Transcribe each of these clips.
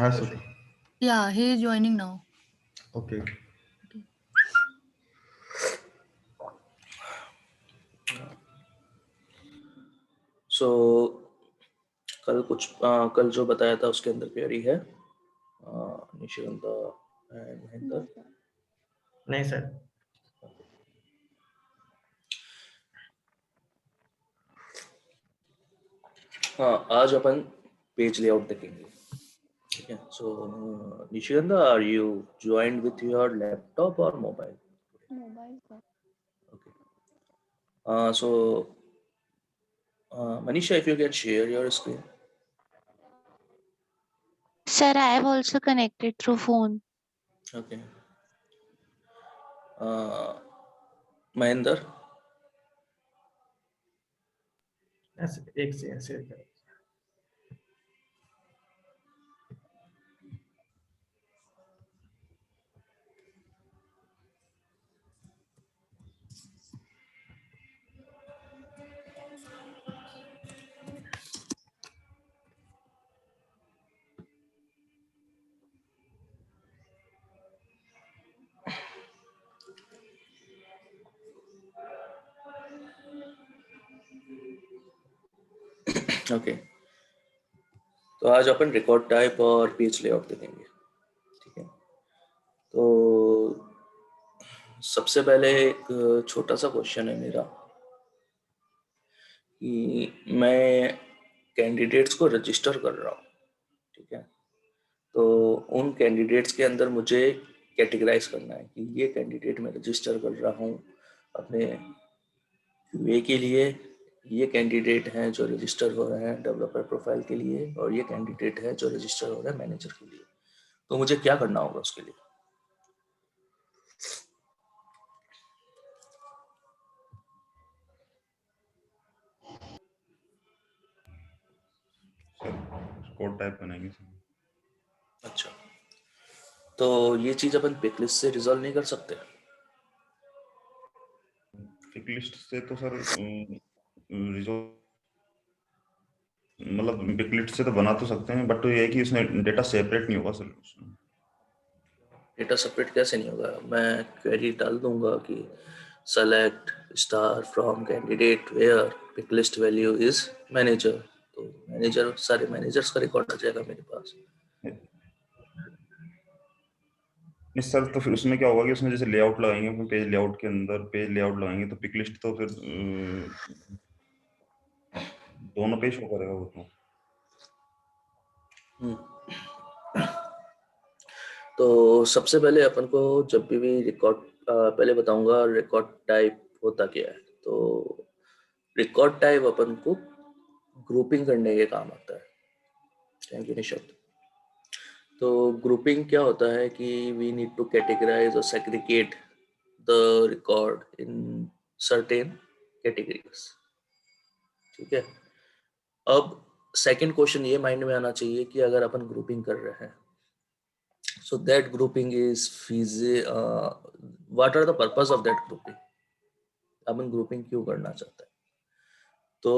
has to be. Yeah, he is joining now. Okay. Okay. सो कल जो बताया था उसके अंदर क्वेरी है निशिगंधा एंड महेंद्र। नहीं सर। हाँ, आज अपन पेज लेआउट देखेंगे। ठीक है। So Nishigandha, are you joined with your laptop और मोबाइल? मोबाइल का। Okay. So Manisha, if you can share your screen. Sir, I have also connected through phone. Okay. Mahinder. एक से शेयर करें। ओके। तो आज अपन रिकॉर्ड टाइप और page layout देखेंगे। ठीक है। तो सबसे पहले एक छोटा सा क्वेश्चन है मेरा कि मैं कैंडिडेट्स को रजिस्टर कर रहा हूँ। ठीक है। तो उन कैंडिडेट्स के अंदर मुझे कैटेगराइज करना है कि ये कैंडिडेट मैं रजिस्टर कर रहा हूँ अपने क्यूए के लिए, ये कैंडिडेट हैं जो रजिस्टर हो रहे हैं डेवलपर प्रोफाइल के लिए, और ये कैंडिडेट है जो रजिस्टर हो रहे हैं मैनेजर के लिए। तो मुझे क्या करना होगा उसके लिए? कोड टाइप बनाएंगे सर। अच्छा, तो ये चीज अपन पिक लिस्ट से रिजॉल्व नहीं कर सकते? पिक लिस्ट से तो सर रिजॉल्व मतलब पिक लिस्ट से तो बना तो सकते हैं, बट तो ये है कि इसमें डेटा सेपरेट नहीं होगा सर। डेटा सेपरेट कैसे नहीं होगा? मैं क्वेरी डाल दूंगा कि select star from candidate where pick list value is manager, तो मैनेजर, सारे मैनेजर्स का रिकॉर्ड आ जाएगा मेरे पास। नहीं सर, तो फिर उसमें क्या होगा कि उसमें जैसे लेआउट लगाएंगे, पेज लेआउट के अंदर पेज लेआउट लगाएंगे तो पिक लिस्ट तो फिर दोनों पे शो करेगा वो तो। तो सबसे पहले अपन को जब भी रिकॉर्ड, पहले बताऊंगा रिकॉर्ड टाइप होता क्या है। तो रिकॉर्ड टाइप अपन को ग्रुपिंग करने के काम आता है। थैंक यू निशब्द। तो ग्रुपिंग क्या होता है कि वी नीड टू कैटेगराइज और segregate the record in certain categories. ठीक है। अब सेकंड क्वेश्चन ये माइंड में आना चाहिए कि अगर अपन ग्रुपिंग कर रहे हैं, so that grouping is what are the purpose of that grouping? Upon grouping क्यों करना चाहते हैं? तो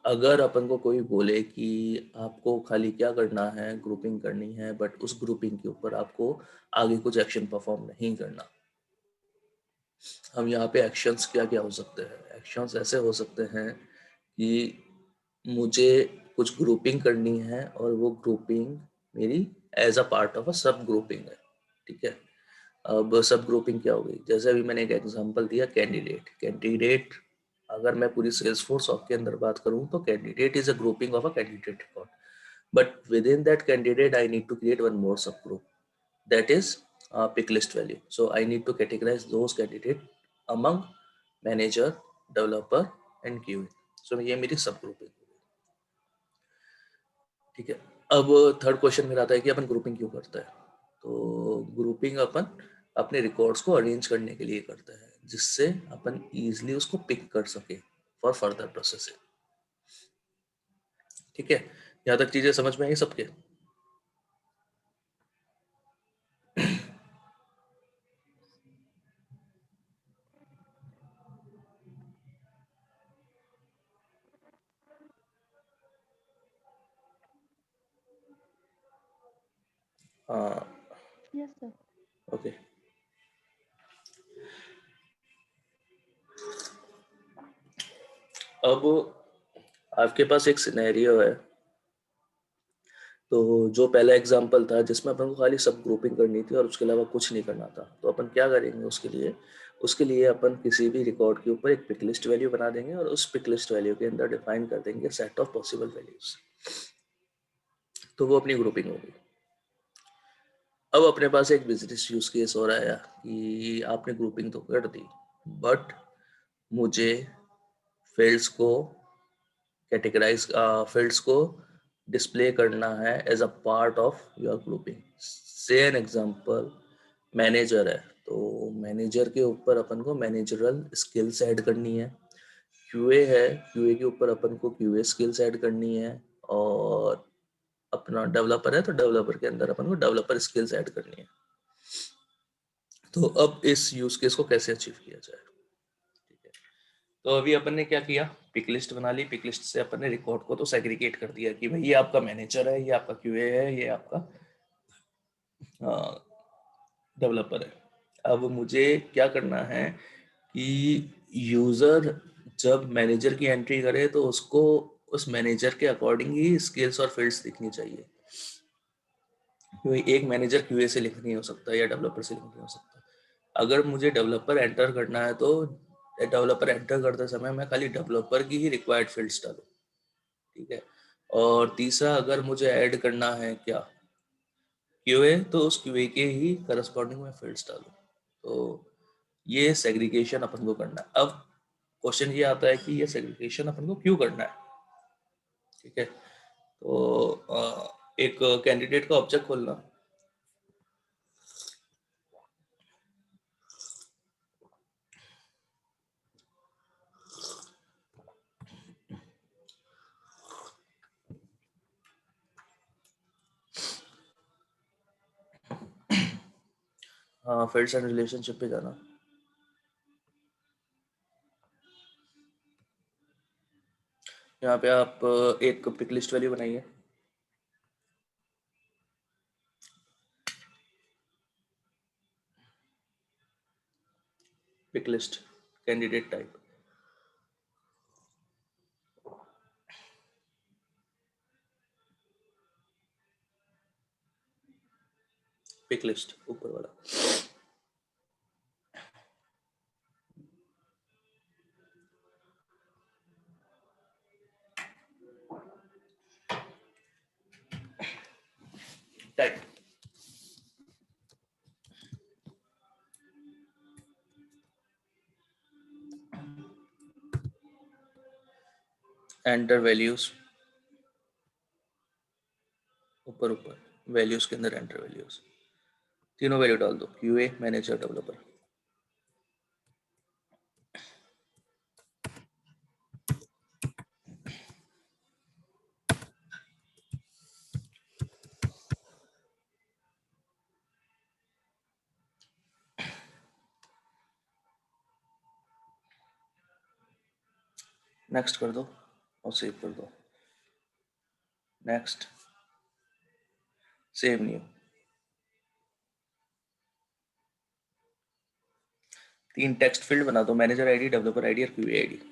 अगर अपन को कोई बोले कि आपको खाली क्या करना है, ग्रुपिंग करनी है, बट उस ग्रुपिंग के ऊपर आपको आगे कुछ एक्शन परफॉर्म नहीं करना, हम यहाँ पे एक्शंस क्या क्या हो सकते हैं? एक्शंस ऐसे हो सकते हैं कि मुझे कुछ ग्रुपिंग करनी है और वो ग्रुपिंग मेरी as a part of a sub grouping है। ठीक है। अब सब ग्रुपिंग क्या हो गई? जैसे अभी मैंने एक एग्जांपल दिया कैंडिडेट अगर मैं पूरी सेल्सफोर्स के अंदर बात करूं तो candidate is a grouping of a candidate record, but within that candidate I need to create one more sub group that is pick list value. So I need to categorize those candidate among manager, developer and QA. So ये मेरी सब grouping. ठीक है। अब third question मेरा आता है कि अपन ग्रुपिंग क्यों करता है? तो ग्रुपिंग अपन अपने रिकॉर्ड्स को अरेंज करने के लिए करता है, जिससे अपन इजीली उसको पिक कर सके फॉर फर्दर प्रोसेसिंग। ठीक है। यहाँ तक चीजें समझ में आई सबके? हाँ Yes, sir. ओके। अब आपके पास एक सिनेरियो है, तो जो पहला एग्जांपल था जिसमें अपन को खाली सब ग्रुपिंग करनी थी और उसके अलावा कुछ नहीं करना था, तो अपन क्या करेंगे उसके लिए अपन किसी भी रिकॉर्ड के ऊपर एक पिक लिस्ट वैल्यू बना देंगे और उस पिक लिस्ट वैल्यू के अंदर डिफाइन कर देंगे सेट ऑफ पॉसिबल वैल्यूज, तो वो अपनी ग्रुपिंग होगी। अब अपने पास एक बिजनेस यूज केस हो रहा है कि आपने ग्रुपिंग तो कर दी, बट मुझे फील्ड्स को कैटेगराइज फील्ड्स को डिस्प्ले करना है as a part of your grouping. Say an example manager है, तो मैनेजर के ऊपर अपन को मैनेजरल स्किल्स ऐड करनी है। क्यूए है, क्यूए के ऊपर अपन को क्यूए स्किल्स ऐड करनी है, और अपना डेवलपर है तो डेवलपर के अंदर अपन को डेवलपर स्किल्स ऐड करनी है। तो अब इस यूज केस को कैसे अचीव किया जाए? ठीक है, तो अभी अपन ने क्या किया, पिक लिस्ट बना ली। पिक लिस्ट से अपन ने रिकॉर्ड को तो सेग्रीगेट कर दिया कि भाई ये आपका मैनेजर है, ये आपका क्यूए है, ये आपका डेवलपर है। अब मुझे क्या करना है कि यूजर जब मैनेजर की एंट्री करे तो उसको उस मैनेजर के अकॉर्डिंग ही स्किल्स और फील्ड्स दिखनी चाहिए, क्योंकि एक मैनेजर क्यूए से लिंक नहीं हो सकता या डेवलपर से लिंक नहीं हो सकता। अगर मुझे डेवलपर एंटर करना है तो डेवलपर एंटर करते समय मैं खाली डेवलपर की ही रिक्वायर्ड फील्ड्स डालूं, ठीक है। और तीसरा, अगर मुझे ऐड करना है क्या क्यूए, तो उस क्यूए के ही करस्पॉन्डिंग में फील्ड्स डालूं। तो ये सेग्रीगेशन अपन को करना है। अब क्वेश्चन ये आता है कि ये सेग्रीगेशन अपन को क्यों करना है, ठीक है। तो एक कैंडिडेट का ऑब्जेक्ट खोलना, फील्ड्स एंड रिलेशनशिप पे जाना, यहाँ पे आप एक पिक लिस्ट वैल्यू बनाइए। Pick list candidate type, pick list ऊपर वाला। टाइप एंटर वैल्यूज, ऊपर ऊपर वैल्यूज के अंदर एंटर वैल्यूज, तीनों वैल्यू डाल दो, क्यूए, मैनेजर, डेवलपर। नेक्स्ट कर दो और सेव कर दो। Next, save new. तीन टेक्स्ट फील्ड बना दो, मैनेजर आईडी, डेवलपर आईडी और क्यूए आईडी।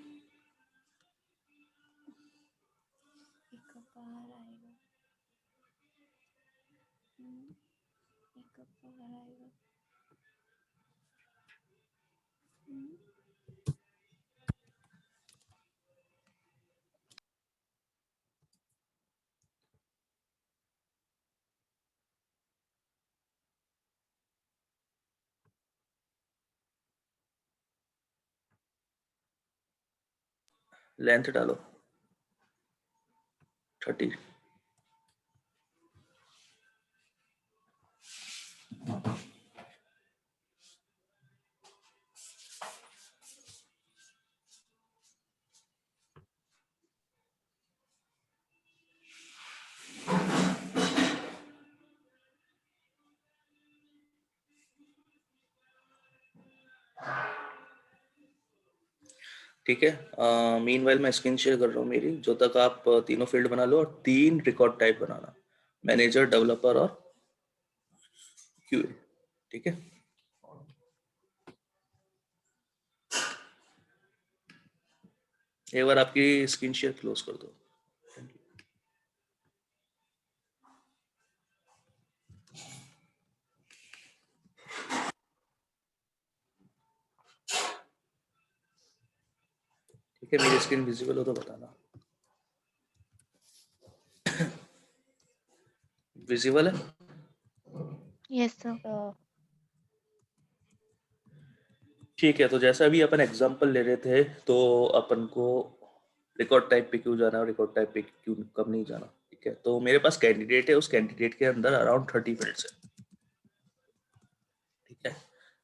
लेंथ डालो 30। ठीक है, मीनवाइल मैं स्क्रीन शेयर कर रहा हूँ मेरी, जो तक आप तीनों फील्ड बना लो और तीन रिकॉर्ड टाइप बनाना, मैनेजर, डेवलपर और QA, ठीक है। एक बार आपकी स्क्रीन शेयर क्लोज कर दो। ठीक है, मेरी स्क्रीन विजिबल हो तो बताना। विजिबल है? Yes, sir. ठीक है, तो जैसा भी अपन एग्जांपल ले रहे थे, तो अपन को रिकॉर्ड टाइप पे क्यों जाना और रिकॉर्ड टाइप पे क्यों कब नहीं जाना, ठीक है। तो मेरे पास कैंडिडेट है, उस कैंडिडेट के अंदर अराउंड 30 फील्ड्स है, ठीक है,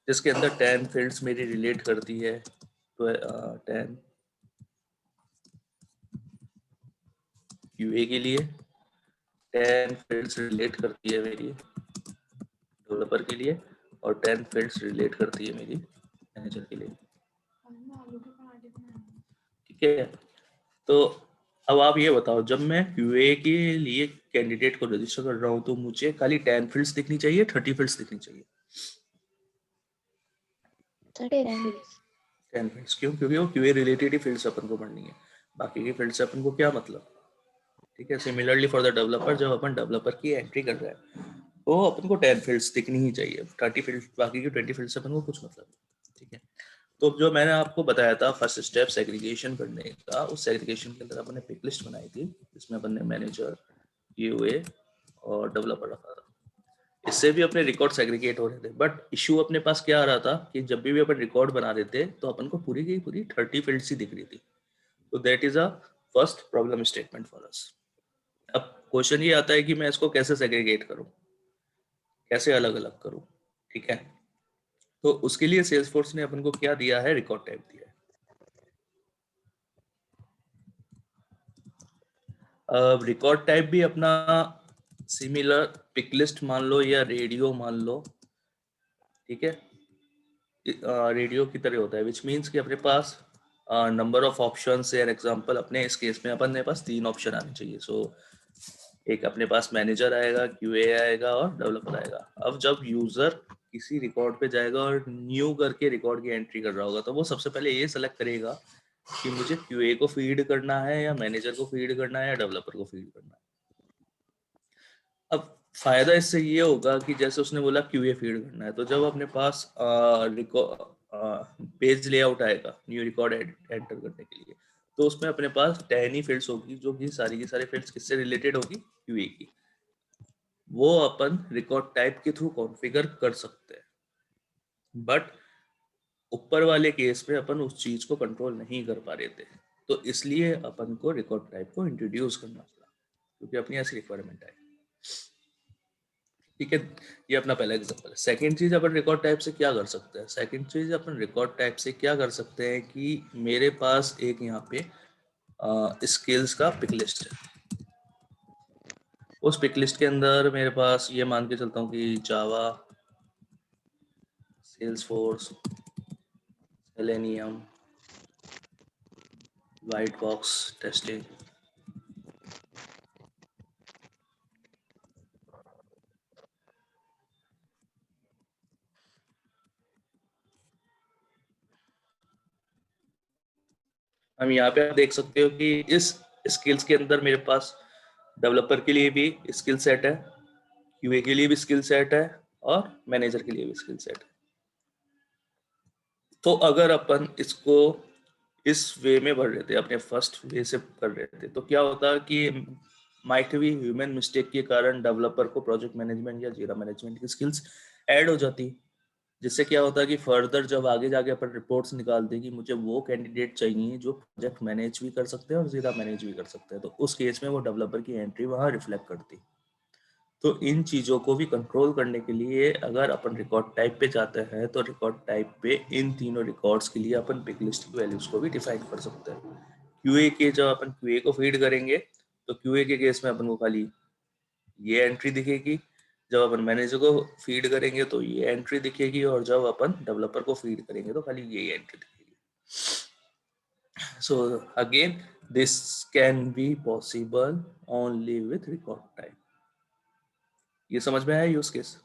जिसके अंदर 10 फील्ड्स मेरी रिलेट करती है, तो 10 QA के लिए, 10 फील्ड्स रिलेट करती है मेरी डेवलपर के लिए, और 10 फील्ड्स रिलेट करती है मेरी मैनेजर के लिए, ठीक है। तो अब आप ये बताओ, जब मैं QA के लिए कैंडिडेट को रजिस्टर कर रहा हूँ तो मुझे खाली 10 फील्ड्स दिखनी चाहिए, 30 फील्ड्स दिखनी चाहिए? Sir, 10 days. 10 फील्ड्स क्यों? क्योंकि वो QA रिलेटेड ही फील्ड्स अपन को पढ़नी है, बाकी की फील्ड से अपन को क्या मतलब, ठीक है। सिमिलरली फॉर द डेवलपर, जब अपन डेवलपर की एंट्री कर रहे हैं तो अपन को 10 फील्ड्स दिखनी ही चाहिए, 30 फील्ड, बाकी की 20 फील्ड से अपन को कुछ मतलब, ठीक है। तो जो मैंने आपको बताया था फर्स्ट स्टेप सेग्रीगेशन करने का, उस सेग्रीगेशन के अंदर अपन ने पिक लिस्ट बनाई थी, जिसमें अपन ने मैनेजर, QA और डेवलपर रखा था। इससे भी अपने रिकॉर्ड सेग्रीगेट हो रहे थे, बट इशू अपने पास क्या आ रहा था कि जब भी अपन रिकॉर्ड बना रहे थे तो अपन को पूरी की पूरी 30 फील्ड्स ही दिख रही थी। तो that is a first problem statement for us. अब क्वेश्चन ये आता है कि मैं इसको कैसे सेग्रीगेट करूं, कैसे अलग अलग करूं, ठीक है। तो उसके लिए सेल्सफोर्स ने अपन को क्या दिया है, रिकॉर्ड टाइप दिया है। अब रिकॉर्ड टाइप भी अपना सिमिलर पिक लिस्ट मान लो या रेडियो मान लो, ठीक है, रेडियो की तरह होता है, विच मीन्स कि अपने पास नंबर ऑफ ऑप्शन है। एग्जांपल अपने इस केस में अपने पास 3 ऑप्शन आने चाहिए। सो एक अपने पास मैनेजर आएगा, QA आएगा और डेवलपर आएगा। अब जब यूजर किसी रिकॉर्ड पे जाएगा और न्यू करके रिकॉर्ड की एंट्री कर रहा होगा, तो वो सबसे पहले ये सेलेक्ट करेगा कि मुझे QA को फीड करना है या मैनेजर को फीड करना है या डेवलपर को फीड करना है। अब फायदा इससे ये होगा कि जैसे उसने बोला QA फीड करना है, तो जब अपने पास पेज लेआउट आएगा न्यू रिकॉर्ड एंटर करने के लिए, तो उसमें अपने पास 10 ही फील्ड्स होगी, जो कि सारी की सारी फील्ड्स किससे रिलेटेड होगी, QA की। वो अपन रिकॉर्ड टाइप के थ्रू कॉन्फ़िगर कर सकते हैं, बट ऊपर वाले केस में अपन उस चीज को कंट्रोल नहीं कर पा रहे थे, तो इसलिए अपन को रिकॉर्ड टाइप को इंट्रोड्यूस करना पड़ा, क्योंकि अपनी ऐसी रिक्वायरमेंट है, ठीक है। ये अपना पहला एग्जांपल है। सेकंड चीज अपन रिकॉर्ड टाइप से क्या कर सकते हैं, सेकंड चीज अपन रिकॉर्ड टाइप से क्या कर सकते हैं कि मेरे पास एक यहाँ पे स्किल्स का पिक लिस्ट है। उस पिक लिस्ट के अंदर मेरे पास ये मान के चलता हूँ कि Java, Salesforce, Selenium, white box testing, हम यहाँ पे आप देख सकते हो कि इस स्किल्स के अंदर मेरे पास डेवलपर के लिए भी स्किल सेट है, QA के लिए भी स्किल सेट है और मैनेजर के लिए भी स्किल सेट है। तो अगर अपन इसको इस वे में भर रहे थे, अपने फर्स्ट वे से कर रहे थे, तो क्या होता कि माइट भी ह्यूमन मिस्टेक के कारण डेवलपर को प्रोजेक्ट मैनेजमेंट या जीरा मैनेजमेंट की स्किल्स ऐड हो जाती, जिससे क्या होता है कि फर्दर जब आगे जाके अपन रिपोर्ट्स निकालते हैं कि मुझे वो कैंडिडेट चाहिए जो प्रोजेक्ट मैनेज भी कर सकते हैं और जीरा मैनेज भी कर सकते हैं, तो उस केस में वो डेवलपर की एंट्री वहाँ रिफ्लेक्ट करती। तो इन चीज़ों को भी कंट्रोल करने के लिए अगर अपन रिकॉर्ड टाइप पे जाते हैं, तो रिकॉर्ड टाइप पे इन तीनों रिकॉर्ड्स के लिए अपन पिक लिस्ट की वैल्यूज को भी डिफाइन कर सकते हैं। QA के जब अपन QA को फीड करेंगे, तो QA के केस में अपन को खाली ये एंट्री दिखेगी, जब अपन मैनेजर को फीड करेंगे तो ये एंट्री दिखेगी, और जब अपन डेवलपर को फीड करेंगे तो खाली ये एंट्री दिखेगी। So again this can be possible only with record type. ये समझ में आया यूज केस?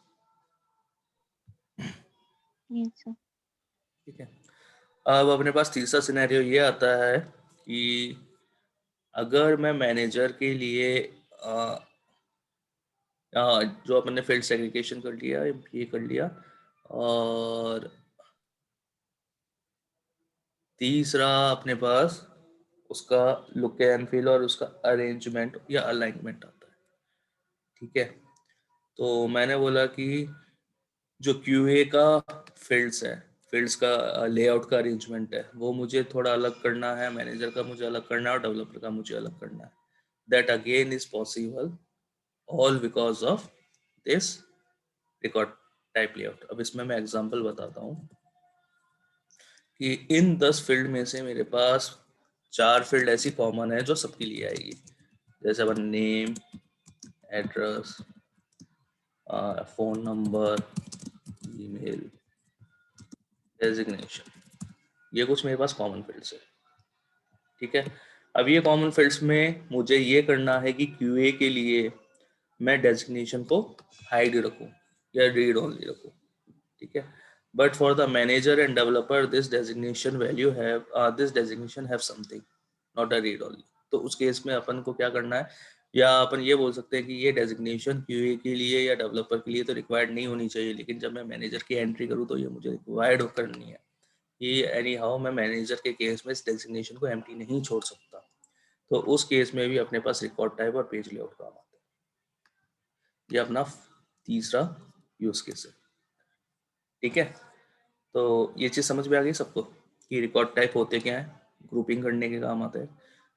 Yes, sir. ठीक है। अब अपने पास तीसरा सिनेरियो ये आता है कि अगर मैं मैनेजर के लिए जो अपने फील्ड सेग्रीगेशन कर लिया, ये कर लिया, और तीसरा अपने पास उसका लुक एंड फील और उसका अरेंजमेंट या अलाइनमेंट आता है। ठीक है, तो मैंने बोला कि जो QA का फील्ड्स का लेआउट का अरेंजमेंट है, वो मुझे थोड़ा अलग करना है, मैनेजर का मुझे अलग करना है और डेवलपर का मुझे अलग करना है। That again is possible all because of this record type layout. अब इसमें मैं एग्जांपल बताता हूँ कि इन 10 फील्ड में से मेरे पास 4 फील्ड ऐसी कॉमन है जो सबके लिए आएगी, जैसे अपन name, address, phone number, email, designation, ये कुछ मेरे पास कॉमन फील्ड्स है। ठीक है, अब ये कॉमन फील्ड्स में मुझे ये करना है कि QA के लिए मैं डेजिग्नेशन को हाइड रखूं या रीड ओनली रखूं। ठीक है, but for the manager end developer this designation have something, not a read only. तो उस केस में अपन को क्या करना है, या अपन ये बोल सकते हैं कि ये डेजिग्नेशन QA के लिए या डेवलपर के लिए तो रिक्वायर्ड नहीं होनी चाहिए, लेकिन जब मैं मैनेजर की एंट्री करूँ तो ये मुझे रिक्वायर्ड करनी है कि एनी हाउ मैं मैनेजर के केस में इस डेजिग्नेशन को एम्प्टी नहीं छोड़ सकता। तो उस केस में भी अपने पास रिकॉर्ड टाइप और पेज लेआउट काम आता है। ये अपना तीसरा यूज केस है। ठीक है, तो ये चीज समझ में आ गई सबको कि रिकॉर्ड टाइप होते क्या है, ग्रुपिंग करने के काम आता है,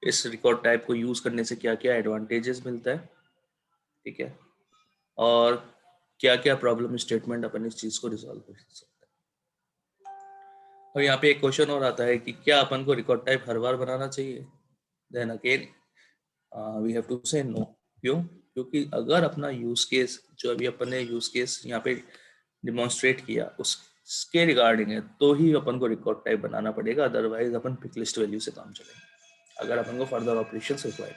इस रिकॉर्ड टाइप को यूज करने से क्या क्या एडवांटेजेस मिलता है। ठीक है, और क्या क्या प्रॉब्लम स्टेटमेंट अपन इस चीज को रिजॉल्व कर सकते हैं। और यहाँ पे एक क्वेश्चन और आता है कि क्या अपन को रिकॉर्ड टाइप हर बार बनाना चाहिए। Then again we have to say no. क्यों? क्योंकि अगर अपना यूज केस जो अभी अपन ने यूज केस यहाँ पे डिमॉन्स्ट्रेट किया उसके रिगार्डिंग है, तो ही अपन को रिकॉर्ड टाइप बनाना पड़ेगा, अदरवाइज अपन पिक लिस्ट वैल्यू से काम चलेगा अगर अपन को further operations required.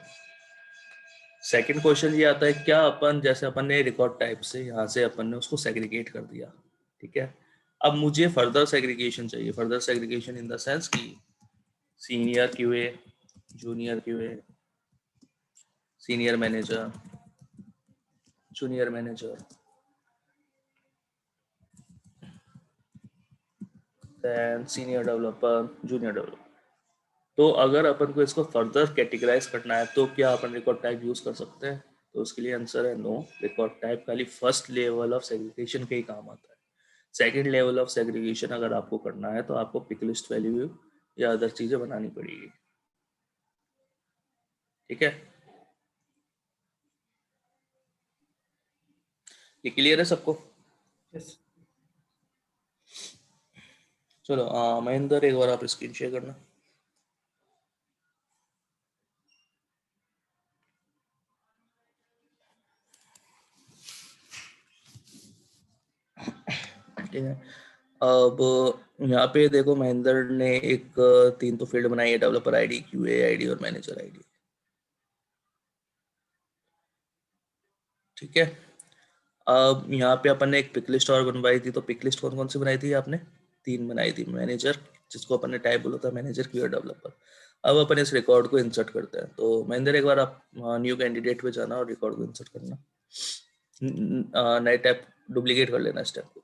Second question ये आता है, क्या अपन जैसे अपन ने रिकॉर्ड टाइप से यहाँ से अपन ने उसको सेग्रीगेट कर दिया। ठीक है, अब मुझे फर्दर सेग्रीगेशन चाहिए, further segregation in the sense कि senior QA, junior QA, senior manager, junior manager, then senior developer, junior developer. तो अगर अपन को इसको फर्दर कैटेगराइज करना है तो क्या अपन रिकॉर्ड टाइप यूज कर सकते हैं? तो उसके लिए आंसर है नो। रिकॉर्ड टाइप खाली फर्स्ट लेवल ऑफ सेग्रीगेशन के ही काम आता है। सेकंड लेवल ऑफ सेग्रीगेशन अगर आपको करना है तो आपको पिक लिस्ट वैल्यू या अदर चीजें बनानी पड़ेगी। ठीक है, ये क्लियर है सबको? यस। चलो महेंद्र, एक बार आप स्क्रीन शेयर करना। ठीक है, अब यहाँ पे देखो महेंद्र ने एक 3 तो फील्ड बनाई है, डेवलपर आईडी, QA आईडी और मैनेजर आईडी। ठीक है, अब यहाँ पे अपन ने एक पिक लिस्ट और बनवाई थी, तो पिक लिस्ट कौन कौन सी बनाई थी आपने? 3 बनाई थी, मैनेजर जिसको अपन ने टाइप बोला था मैनेजर, QA, डेवलपर। अब अपन इस रिकॉर्ड को इंसर्ट करते हैं। तो महेंद्र एक बार आप न्यू कैंडिडेट पे जाना और रिकॉर्ड को इंसर्ट करना, नए टैब डुप्लीकेट कर लेना स्टेप को।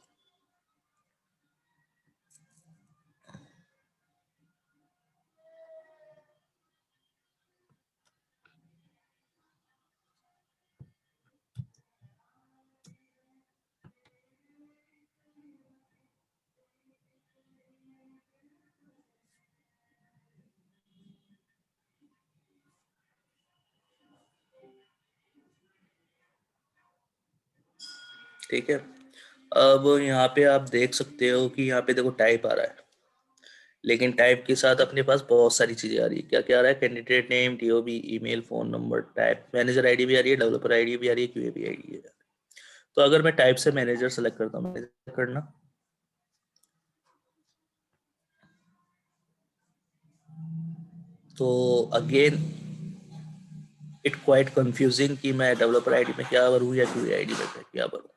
ठीक है, अब यहाँ पे आप देख सकते हो कि यहाँ पे देखो टाइप आ रहा है, लेकिन टाइप के साथ अपने पास बहुत सारी चीजें आ रही है। क्या क्या आ रहा है? Candidate name, TOB, email, phone number, type, manager ID भी आ रही है, डेवलपर आईडी भी आ रही है, QA भी आईडी है। तो अगर मैं टाइप से मैनेजर सेलेक्ट करता हूँ, मैनेजर करना, तो अगेन इट क्वाइट कंफ्यूजिंग कि मैं डेवलपर आईडी में क्या भरूँ या QA आईडी में क्या भरूँ।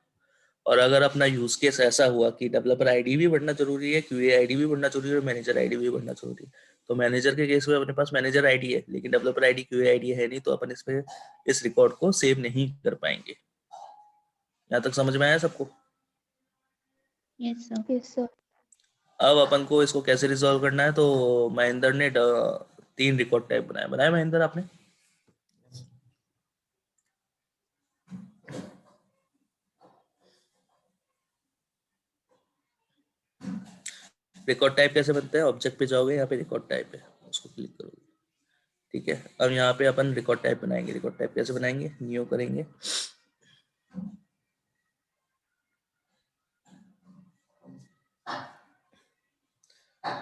और अगर अपना यूज केस ऐसा हुआ कि डेवलपर आईडी भी बढ़ना जरूरी है, क्यूए आईडी भी बढ़ना जरूरी है, मैनेजर आईडी भी बढ़ना जरूरी है, तो मैनेजर के केस में अपने पास मैनेजर आईडी है लेकिन डेवलपर आईडी क्यूए आईडी है नहीं, तो अपन इसमें इस रिकॉर्ड को सेव नहीं कर पाएंगे। यहाँ तक समझ में आया सबको? Yes, sir. Yes, sir. अब अपन को इसको कैसे रिजॉल्व करना है, तो महेंद्र ने 3 रिकॉर्ड टाइप बनाया महेंद्र आपने? रिकॉर्ड टाइप कैसे बनता है? ऑब्जेक्ट पे जाओगे, यहाँ पे रिकॉर्ड टाइप है, उसको क्लिक करोगे, ठीक है। अब यहाँ पे अपन रिकॉर्ड टाइप बनाएंगे। रिकॉर्ड टाइप कैसे बनाएंगे? न्यू करेंगे,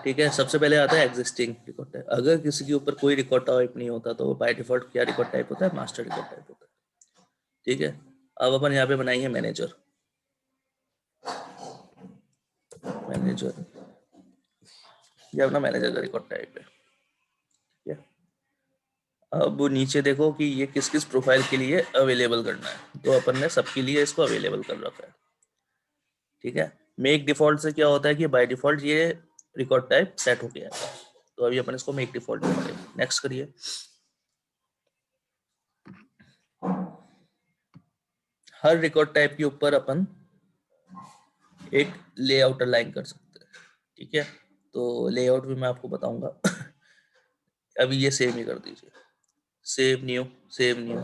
ठीक है। सबसे पहले आता है एग्जिस्टिंग रिकॉर्ड टाइप। अगर किसी के ऊपर कोई रिकॉर्ड टाइप नहीं होता तो बाय डिफॉल्ट क्या रिकॉर्ड टाइप होता है? मास्टर रिकॉर्ड टाइप होता है, ठीक है। अब अपन यहाँ पे बनाएंगे मैनेजर। मैनेजर ये अपना मैनेजर का रिकॉर्ड टाइप है, ठीक है। अब नीचे देखो कि ये किस किस प्रोफाइल के लिए अवेलेबल करना है, तो अपन ने सबके लिए इसको अवेलेबल कर रखा है, ठीक है। मेक डिफॉल्ट से क्या होता है कि बाय डिफॉल्ट ये रिकॉर्ड टाइप सेट हो गया है, तो अभी अपन इसको मेक डिफॉल्ट करेंगे। नेक्स्ट करिए। हर रिकॉर्ड टाइप के ऊपर अपन एक लेआउट अलाइन कर सकते हैं, ठीक है। तो लेआउट भी मैं आपको बताऊंगा। अभी ये सेव ही कर दीजिए, सेव न्यू, सेव न्यू।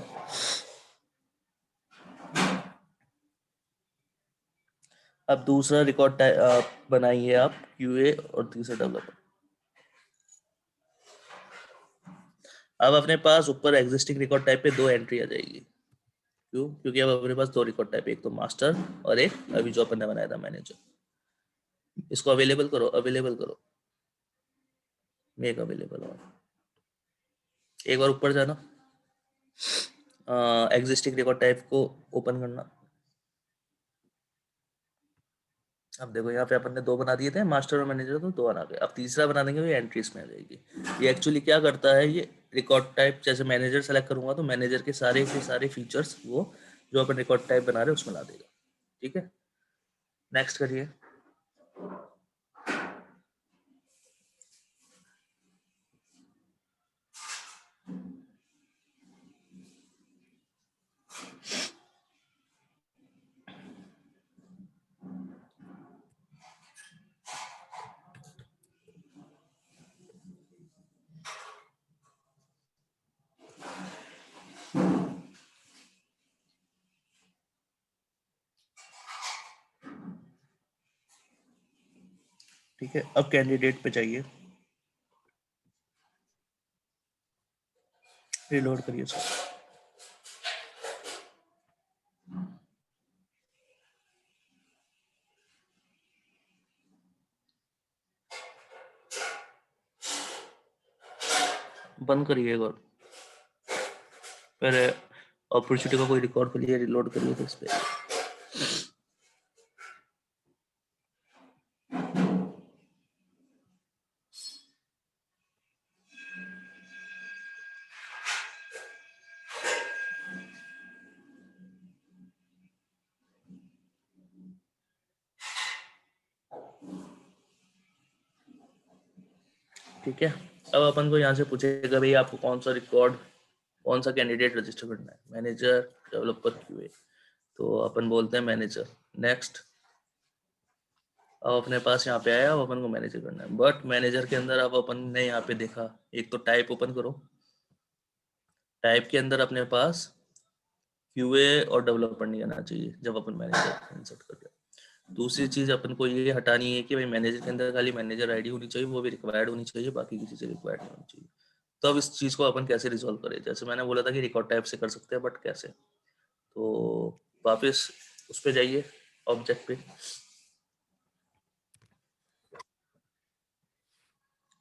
अब दूसरा रिकॉर्ड टाइप बनाइए आप क्यूए और तीसरा डेवलपर। अब अपने पास ऊपर एग्जिस्टिंग रिकॉर्ड टाइप पे 2 एंट्री आ जाएगी। क्यों? क्योंकि अब अपने पास 2 रिकॉर्ड टाइप, एक तो मास्टर और एक अभी जो अपन ने बनाया था मैनेजर। इसको अवेलेबल करो, अवेलेबल करो, मेक अवेलेबल। और एक बार ऊपर जाना, एग्जिस्टिंग रिकॉर्ड टाइप को ओपन करना। अब देखो यहाँ पे अपन ने 2 बना दिए थे, मास्टर और मैनेजर, तो 2 आ गए। अब तीसरा बना देंगे, ये एंट्रीज में आ जाएगी। ये एक्चुअली क्या करता है, ये रिकॉर्ड टाइप जैसे मैनेजर सेलेक्ट करूंगा तो मैनेजर के सारे फीचर्स वो जो अपन रिकॉर्ड टाइप बना रहे हैं उसमें ला देगा, ठीक है। नेक्स्ट करिए। ठीक है, अब कैंडिडेट पे जाइए, रिलोड करिए इसको। बंद करिए एक और, पहले अपॉर्चुनिटी का कोई रिकॉर्ड के लिए रिलोड करिए तो इस पे। ठीक है, अब अपन को यहाँ से पूछेगा भाई आपको कौन सा रिकॉर्ड, कौन सा कैंडिडेट रजिस्टर करना है, मैनेजर, डेवलपर, क्यूए। तो अपन बोलते हैं मैनेजर। नेक्स्ट। अब अपने पास यहाँ पे आया, अब अपन को मैनेजर करना है, बट मैनेजर के अंदर अब अपन ने यहाँ पे देखा, एक तो टाइप ओपन करो, टाइप के अंदर अपने पास क्यूए और डेवलपर नहीं आना चाहिए जब अपन मैनेजर इंसर्ट कर रहे हैं। दूसरी चीज अपन को ये हटानी है कि भाई मैनेजर के अंदर खाली मैनेजर आईडी होनी चाहिए, वो भी रिक्वायर्ड होनी चाहिए, बाकी किसी से रिक्वायर्ड नहीं होनी चाहिए। तो अब इस चीज को अपन कैसे रिजॉल्व करें? जैसे मैंने बोला था कि रिकॉर्ड टाइप से कर सकते हैं, बट कैसे? तो वापस उस पे जाइए, ऑब्जेक्ट पे।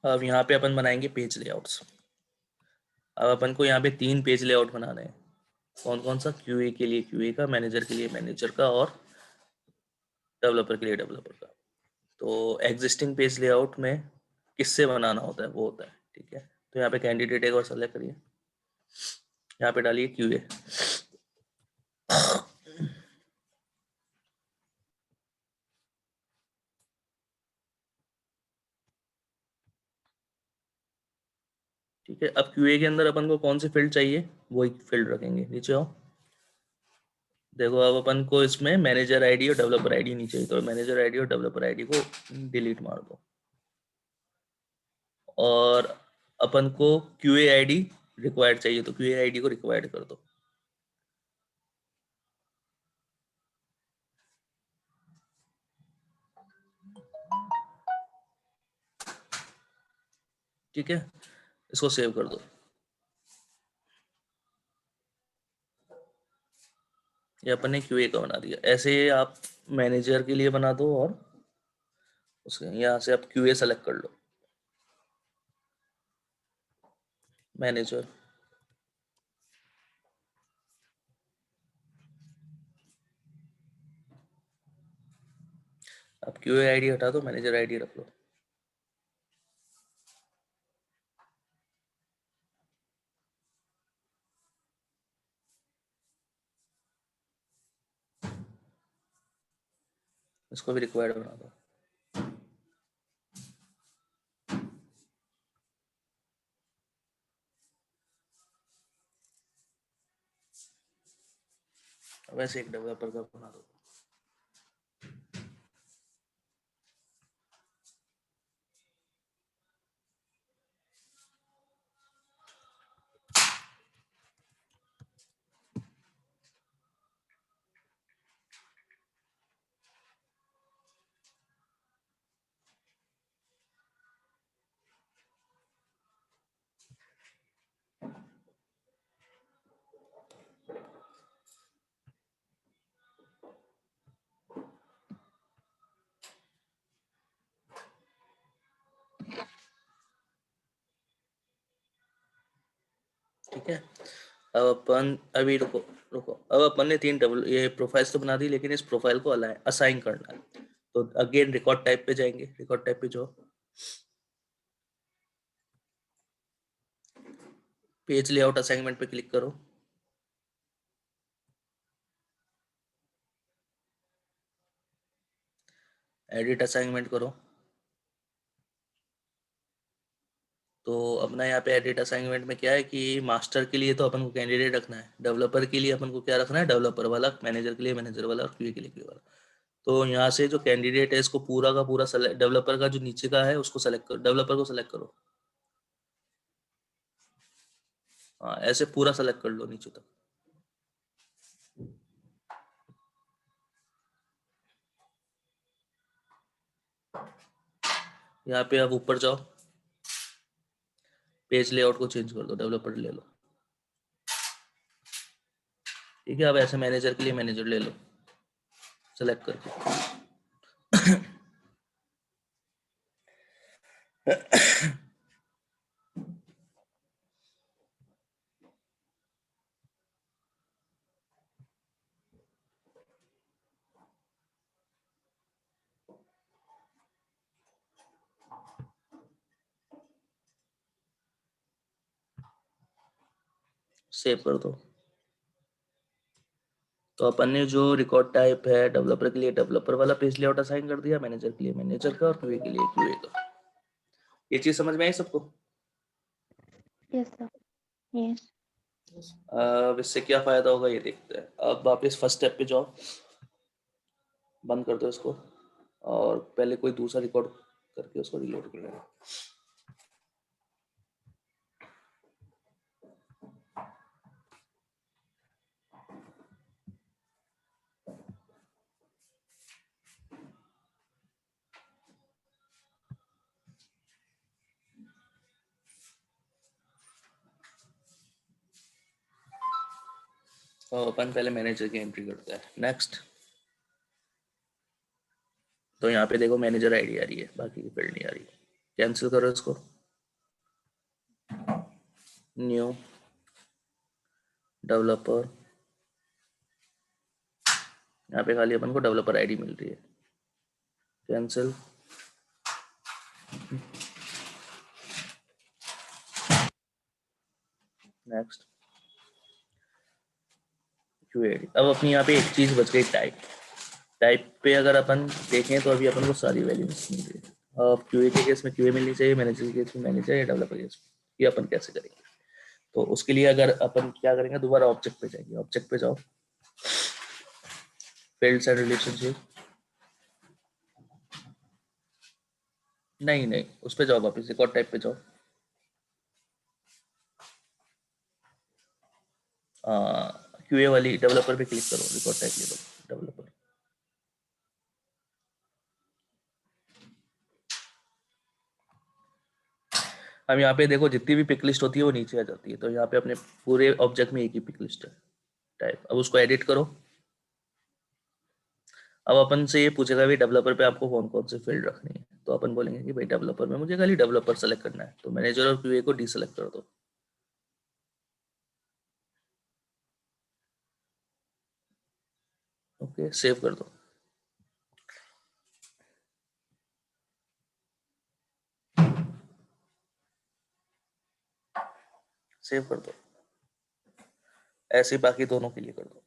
अब यहाँ पे अपन बनाएंगे पेज लेआउट्स। अब अपन को यहाँ पे 3 पेज लेआउट बनाने हैं। कौन कौन सा? क्यूए के लिए क्यूए का, मैनेजर के लिए मैनेजर का, और डेवलपर के लिए डेवलपर का। तो एग्जिस्टिंग पेज लेआउट में किससे बनाना होता है वो होता है, ठीक है। तो यहाँ पे कैंडिडेट एक बार सेलेक्ट करिए, यहाँ पे डालिए क्यूए। ठीक है, अब QA के अंदर अपन को कौन सी फील्ड चाहिए वो एक फील्ड रखेंगे। नीचे आओ, देखो अब अपन को इसमें मैनेजर आईडी और डेवलपर आईडी नहीं चाहिए, तो मैनेजर आईडी और डेवलपर आईडी को डिलीट मार दो। और अपन को QA आईडी रिक्वायर्ड चाहिए, तो QA आईडी को रिक्वायर्ड कर दो। ठीक है, इसको सेव कर दो। ये अपन ने QA का बना दिया। ऐसे आप मैनेजर के लिए बना दो और उसके यहाँ से आप QA सेलेक्ट कर लो, मैनेजर। आप QA आईडी हटा दो, मैनेजर आईडी रख लो। इसको भी रिक्वायर्ड बना दो। अब ऐसे एक डेवलपर का बना दो। ठीक है, अब अपन अभी रुको रुको, अब अपन ने 3 ये प्रोफाइल्स तो बना दी, लेकिन इस प्रोफाइल को असाइन करना है। तो अगेन रिकॉर्ड टाइप पे जाएंगे, रिकॉर्ड टाइप पे जाओ, पेज लेआउट असाइनमेंट पे क्लिक करो, एडिट असाइनमेंट करो। तो अपना यहाँ पे एडिट असाइनमेंट में क्या है कि मास्टर के लिए तो अपन को कैंडिडेट रखना है, डेवलपर के लिए अपन को क्या रखना है, डेवलपर वाला, मैनेजर के लिए मैनेजर वाला, और QA के लिए QA वाला। तो यहाँ से जो कैंडिडेट है इसको पूरा का पूरा सेलेक्ट, डेवलपर का जो नीचे का है उसको सेलेक्ट करो, डेवलपर को सेलेक्ट करो। हाँ, ऐसे पूरा सेलेक्ट कर लो नीचे तक। यहाँ पे आप ऊपर जाओ, पेज लेआउट को चेंज कर दो, डेवलपर ले लो। ठीक है, अब ऐसे मैनेजर के लिए मैनेजर ले लो सेलेक्ट करके। सेव कर दो। तो अपन ने जो रिकॉर्ड टाइप है डेवलपर के लिए डेवलपर वाला पेज लेआउट असाइन कर दिया, मैनेजर के लिए मैनेजर का, और QA के लिए QA का। ये चीज समझ में आई सबको? Yes, sir. Yes. अब इससे क्या फायदा होगा ये देखते हैं। अब वापस फर्स्ट स्टेप पे जाओ, बंद कर दो इसको, और पहले कोई दूसरा रिकॉर्ड करके उसको रिलोड कर लेना। तो अपन पहले मैनेजर की एंट्री करते हैं। नेक्स्ट, तो यहाँ पे देखो मैनेजर आईडी आ रही है, बाकी की फील्ड नहीं आ रही। कैंसिल करो इसको, न्यू डेवलपर, यहाँ पे खाली अपन को डेवलपर आईडी मिल रही है, कैंसिल। Next, QA ID. अब अपनी यहाँ पे एक चीज बच गई, टाइप। टाइप पे अगर अपन देखें तो अभी अपन को सारी वैल्यूज मिल रही है। अब QA के केस में QA मिलनी चाहिए, मैनेजर के केस में मैनेजर, या डेवलपर के केस में ये अपन कैसे करेंगे। तो उसके लिए अगर अपन क्या करेंगे, दोबारा ऑब्जेक्ट पे जाएंगे, ऑब्जेक्ट पे जाओ, फील्ड्स एंड रिलेशनशिप, नहीं उस पे जाओ, वापस रिकॉर्ड टाइप पे जाओ, क्यूए वाली डेवलपर पे क्लिक करो, रिकॉर्ड टाइप लेवल डेवलपर। हम यहाँ पे देखो जितनी भी पिक लिस्ट होती है वो नीचे आ जाती है, तो यहाँ पे अपने पूरे ऑब्जेक्ट में एक ही पिक लिस्ट है टाइप। अब उसको एडिट करो। अब अपन से ये पूछेगा भी डेवलपर पे आपको कौन से फील्ड रखनी है, तो अपन बोलेंगे कि भाई डेवलपर में मुझे खाली डेवलपर सेलेक्ट करना है, तो मैनेजर और क्यूए को डीसेलेक्ट कर दो। ओके, सेव कर दो। सेव कर दो, ऐसे ही बाकी दोनों के लिए कर दो।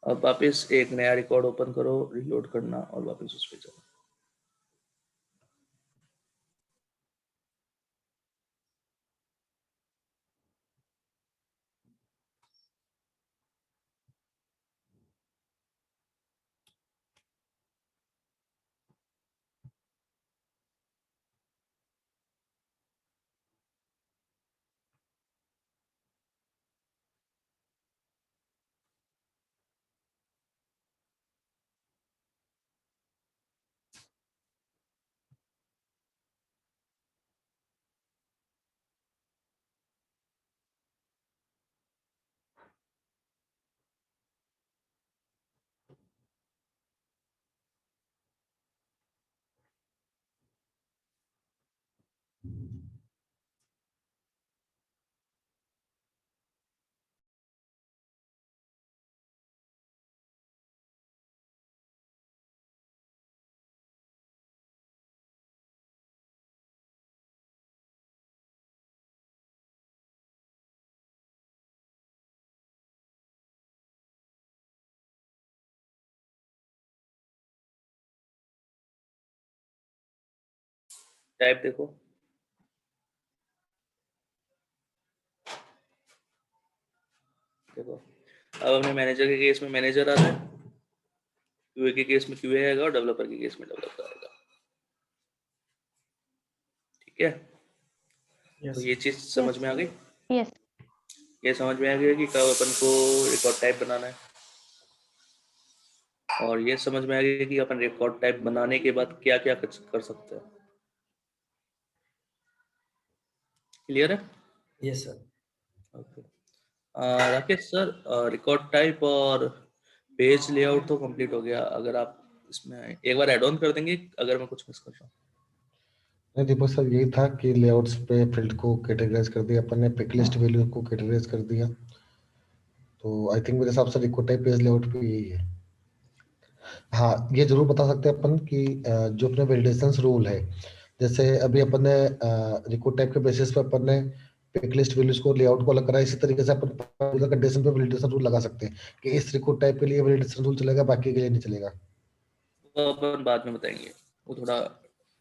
अब वापस एक नया रिकॉर्ड ओपन करो, रिलोड करना और वापस उस पे जाओ। टाइप देखो, अब अपने मैनेजर के केस में मैनेजर आ रहा है, क्यूए के केस में क्यूए आएगा और डेवलपर के केस में डेवलपर आएगा। ठीक है, Yes. तो ये चीज समझ में आ गई। Yes. ये समझ में आ गया कि कब अपन को रिकॉर्ड टाइप बनाना है, और ये समझ में आ गया कि अपन रिकॉर्ड टाइप बनाने के बाद क्या क्या कर सकते हैं। क्लियर है? Yes, sir. Okay. Rakesh sir, record type और पेज लेआउट तो कंप्लीट हो गया, अगर आप इसमें एक बार ऐड ऑन कर देंगे अगर मैं कुछ मिस कर रहा हूँ। नहीं दीपक सर, यही था कि लेआउट्स पे फील्ड को कैटेगराइज कर दिया अपन ने, पिक लिस्ट वैल्यू को कैटेगराइज कर दिया, तो आई थिंक मेरे हिसाब से रिकॉर्ड टाइप पेज लेआउट पे यही है। हाँ, ये जरूर बता सकते हैं अपन कि जो अपने वैलिडेशंस रूल है, जैसे अभी अपन ने रिकॉर्ड टाइप के बेसिस पे अपन ने पिक लिस्ट वैल्यूज को लेआउट को अलग करा, इसी तरीके से अपन पर्टिकुलर कंडीशन पे वैलिडेशन रूल लगा सकते हैं कि इस रिकॉर्ड टाइप के लिए वैलिडेशन रूल चलेगा, बाकी के लिए नहीं चलेगा। वो अपन बाद में बताएंगे, वो थोड़ा,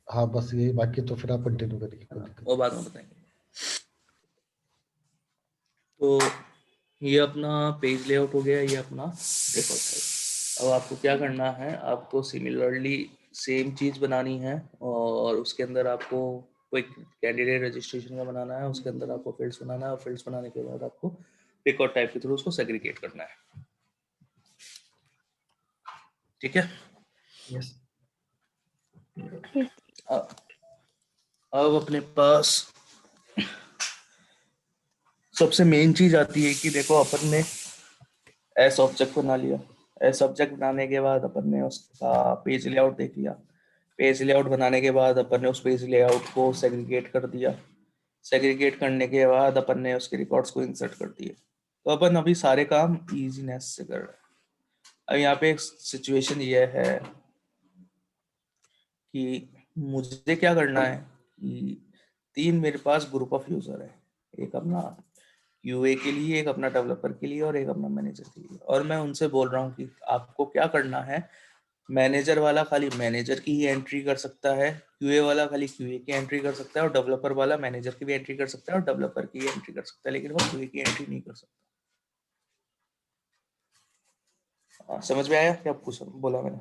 हाँ बस यही, बाकी तो फिर आप कंटिन्यू करिए, कोई दिक्कत वो बाद में बताएंगे। तो ये अपना पेज लेआउट हो गया, ये अपना रिकॉर्ड टाइप। अब आपको क्या करना है, आपको सिमिलरली सेम चीज बनानी है और उसके अंदर आपको आपको एक कैंडिडेट रजिस्ट्रेशन का बनाना है, उसके अंदर आपको फील्ड्स बनाना है और फील्ड्स बनाने के बाद आपको पिक और टाइप के थ्रू उसको सेग्रीगेट करना है। ठीक है। Yes. Yes. अब अपने पास सबसे मेन चीज आती है कि देखो अपन ने एस ऑब्जेक्ट बना लिया। एस ऑब्जेक्ट बनाने के बाद अपन ने उसका पेज लेआउट देख लिया। पेज लेआउट बनाने के बाद अपन ने उस पेज लेआउट को सेग्रीगेट कर दिया। सेग्रीगेट करने के बाद अपन ने उसके रिकॉर्ड्स को इंसर्ट कर दिए। तो अपन अभी सारे काम इजीनेस से कर रहे हैं। अब यहाँ पे एक सिचुएशन ये है कि मुझे क्या करना है कि 3 मेरे पास ग्रुप ऑफ यूजर है, एक अपना यूए के लिए, एक अपना डेवलपर के लिए और एक अपना मैनेजर के लिए। और मैं उनसे बोल रहा हूँ कि आपको क्या करना है, मैनेजर वाला खाली मैनेजर की ही एंट्री कर सकता है, क्यूए वाला खाली क्यूए की एंट्री कर सकता है और डेवलपर वाला मैनेजर की भी एंट्री कर सकता है और डेवलपर की एंट्री कर सकता है, लेकिन वो क्यूए की एंट्री नहीं कर सकता। समझ में आया क्या कुछ बोला मैंने?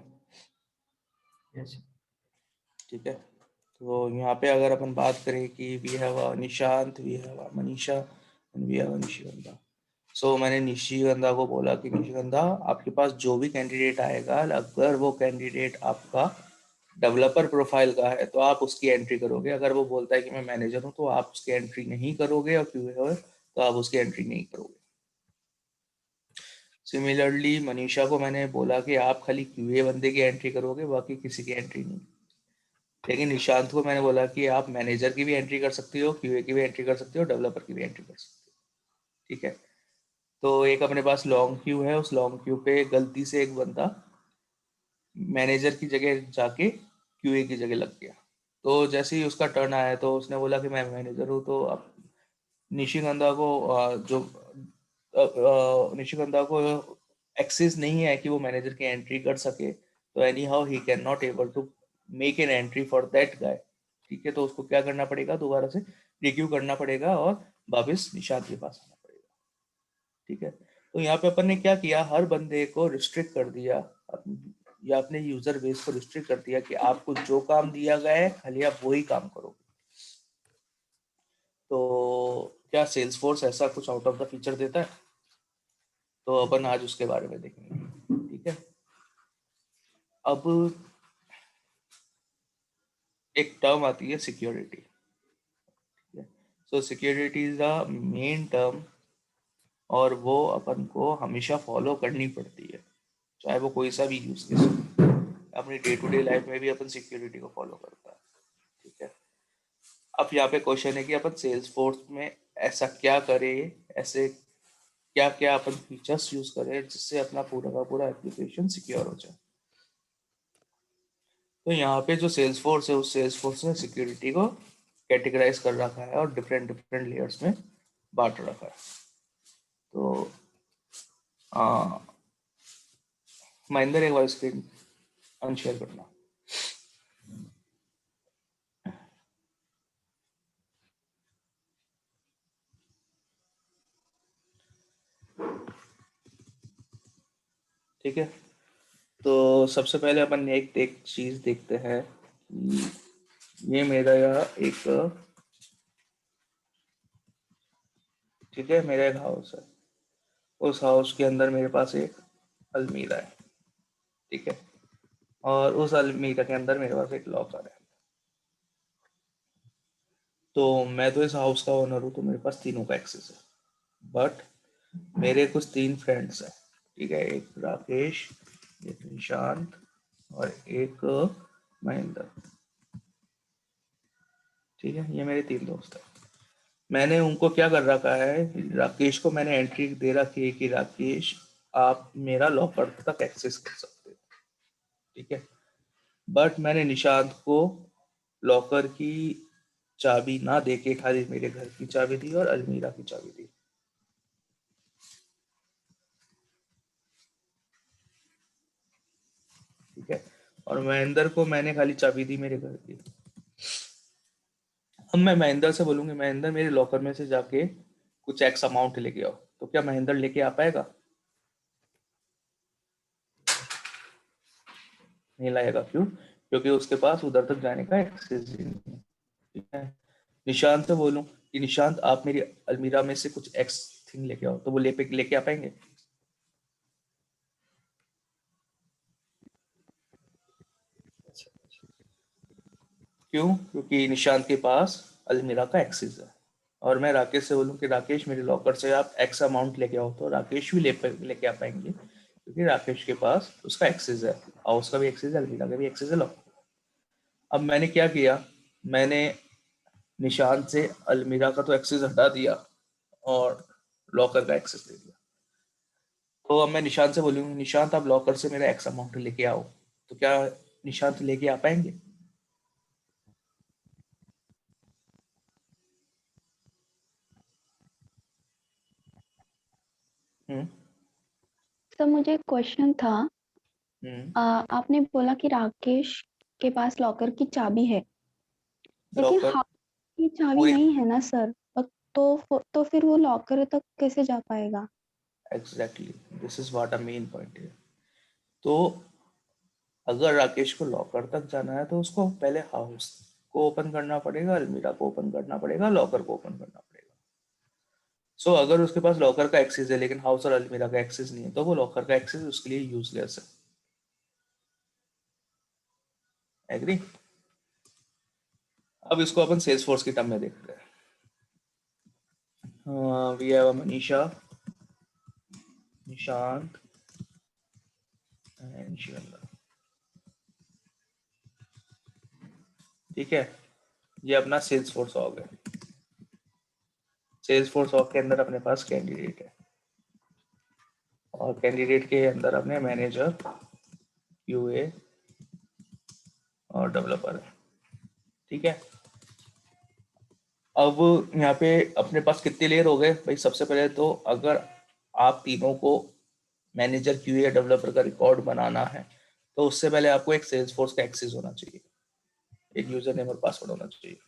Yes. ठीक है। तो यहाँ पे अगर अपन बात करें कि we have Nishant, we have Manisha and we have Nishigandha. So मैंने निशिगंधा को बोला कि निशिगंधा आपके पास जो भी कैंडिडेट आएगा, अगर वो कैंडिडेट आपका डेवलपर प्रोफाइल का है तो आप उसकी एंट्री करोगे। अगर वो बोलता है कि मैं मैनेजर हूँ तो आप उसकी एंट्री नहीं करोगे, और क्यूए है तो आप उसकी एंट्री नहीं करोगे। सिमिलरली मनीषा को मैंने बोला कि आप खाली क्यूए बंदे की एंट्री करोगे, बाकी किसी की एंट्री नहीं। लेकिन निशांत को मैंने बोला कि आप मैनेजर की भी एंट्री कर सकते हो, क्यूए की भी एंट्री कर सकते हो, डेवलपर की भी एंट्री कर सकते हो। ठीक है। तो एक अपने पास लॉन्ग क्यू है, उस लॉन्ग क्यू पे गलती से एक बंदा मैनेजर की जगह जाके क्यूए की जगह लग गया। तो जैसे ही उसका टर्न आया तो उसने बोला कि मैं मैनेजर हूँ। तो अब निशिगंधा को निशिगंधा को एक्सेस नहीं है कि वो मैनेजर की एंट्री कर सके। तो anyhow he can not able to make an entry for that guy. ठीक है। तो उसको क्या करना पड़ेगा, दोबारा से रिक्यू करना पड़ेगा और वापिस निशांत के पास आना पड़ेगा। ठीक है। तो यहाँ पे अपन ने क्या किया, हर बंदे को रिस्ट्रिक्ट कर दिया या अपने यूजर बेस को रिस्ट्रिक्ट कर दिया कि आपको जो काम दिया गया है खाली आप वही काम करोगे। तो क्या सेल्सफोर्स ऐसा कुछ आउट ऑफ द फीचर देता है? तो अपन आज उसके बारे में देखेंगे। ठीक है। अब एक टर्म आती है security. So security is the main term और वो अपन को हमेशा फॉलो करनी पड़ती है, चाहे वो कोई सा भी यूज केस हो। अपनी डे टू डे लाइफ में भी अपन सिक्योरिटी को फॉलो करता है। ठीक है। अब यहाँ पे क्वेश्चन है कि अपन सेल्स फोर्स में ऐसा क्या करें, ऐसे क्या क्या अपन फीचर्स यूज करें जिससे अपना पूरा का पूरा एप्लीकेशन सिक्योर हो जाए। तो यहाँ पे जो सेल्स फोर्स है, उस सेल्स फोर्स ने सिक्योरिटी को कैटेगराइज कर रखा है और डिफरेंट डिफरेंट लेयर्स में बांट रखा है। तो महेंद्र एक बार स्क्रीन अनशेयर करना। ठीक है। तो सबसे पहले अपन एक चीज देखते हैं कि ये मेरा एक, ठीक है, मेरा एक हाउस है। उस हाउस के अंदर मेरे पास एक अलमीरा है। ठीक है। और उस अलमीरा के अंदर मेरे पास एक लॉकर है। तो मैं तो इस हाउस का ओनर हूँ, तो मेरे पास तीनों का एक्सेस है। बट मेरे कुछ 3 फ्रेंड्स हैं। ठीक है। एक राकेश, एक निशांत और एक महेंद्र। ठीक है। ये मेरे 3 दोस्त हैं। मैंने उनको क्या कर रखा है, राकेश को मैंने एंट्री दे रखी है कि राकेश आप मेरा लॉकर तक एक्सेस कर सकते हो। ठीक है। बट मैंने निशांत को लॉकर की चाबी ना देके खाली मेरे घर की चाबी दी और अलमीरा की चाबी दी। ठीक है। और महेंद्र को मैंने खाली चाबी दी मेरे घर की। अब मैं महेंद्र से बोलूंगी महेंद्र मेरे लॉकर में से जाके कुछ एक्स अमाउंट लेके आओ, तो क्या महेंद्र लेके आ पाएगा? नहीं लाएगा। क्यों? क्योंकि उसके पास उधर तक जाने का एक्सेस ही नहीं है। ठीक है। निशांत से बोलूं कि निशांत आप मेरी अलमीरा में से कुछ एक्स थिंग लेके आओ, तो वो लेके आ पाएंगे? अच्छा, अच्छा। क्यों? क्योंकि निशांत के पास अलमीरा का एक्सेस है। और मैं राकेश से बोलूं कि राकेश मेरे लॉकर से आप एक्स अमाउंट लेके आओ, तो राकेश भी लेके आ पाएंगे, क्योंकि राकेश के पास उसका एक्सेस है, और उसका भी एक्सेस है, अलमीरा का भी एक्सेस है लॉकर। अब मैंने क्या किया, मैंने निशांत से अलमीरा का तो एक्सेस हटा दिया और लॉकर का एक्सेस दे दिया। तो अब मैं निशांत से बोलूंगी, निशांत आप लॉकर से मेरा एक्स अमाउंट लेके आओ, तो क्या निशांत लेके आ पाएंगे? सर मुझे क्वेश्चन था। हम्म। आपने बोला कि राकेश के पास लॉकर की चाबी है, लेकिन लॉकर हाउस की चाबी पूरे नहीं है ना सर। तो फिर वो लॉकर तक कैसे जा पाएगा? Exactly, this is what a main point है। तो अगर राकेश को लॉकर तक जाना है तो उसको पहले हाउस को ओपन करना पड़ेगा, अलमीरा को ओपन करना पड़ेगा, लॉकर को ओपन करना पड़ेगा। सो अगर उसके पास लॉकर का एक्सेस है लेकिन हाउस और अलमीरा का एक्सेस नहीं है, तो वो लॉकर का एक्सेस उसके लिए यूजलेस है। एग्री? अब इसको अपन सेल्स फोर्स की टर्म में देखते हैं। We have Manisha, Nishant and Shivendra. ठीक है, ये अपना सेल्स फोर्स ऑर्ग है। सेल्स फोर्स ऑर्ग के अंदर अपने पास कैंडिडेट है, और कैंडिडेट के अंदर अपने मैनेजर, यूए और डेवलपर है। ठीक है, अब यहाँ पे अपने पास कितने लेयर हो गए भाई? सबसे पहले तो अगर आप तीनों को मैनेजर, क्यूए या डेवलपर का रिकॉर्ड बनाना है, तो उससे पहले आपको एक सेल्स फोर्स का एक्सेस होना चाहिए, एक यूजर नेम और पासवर्ड होना चाहिए।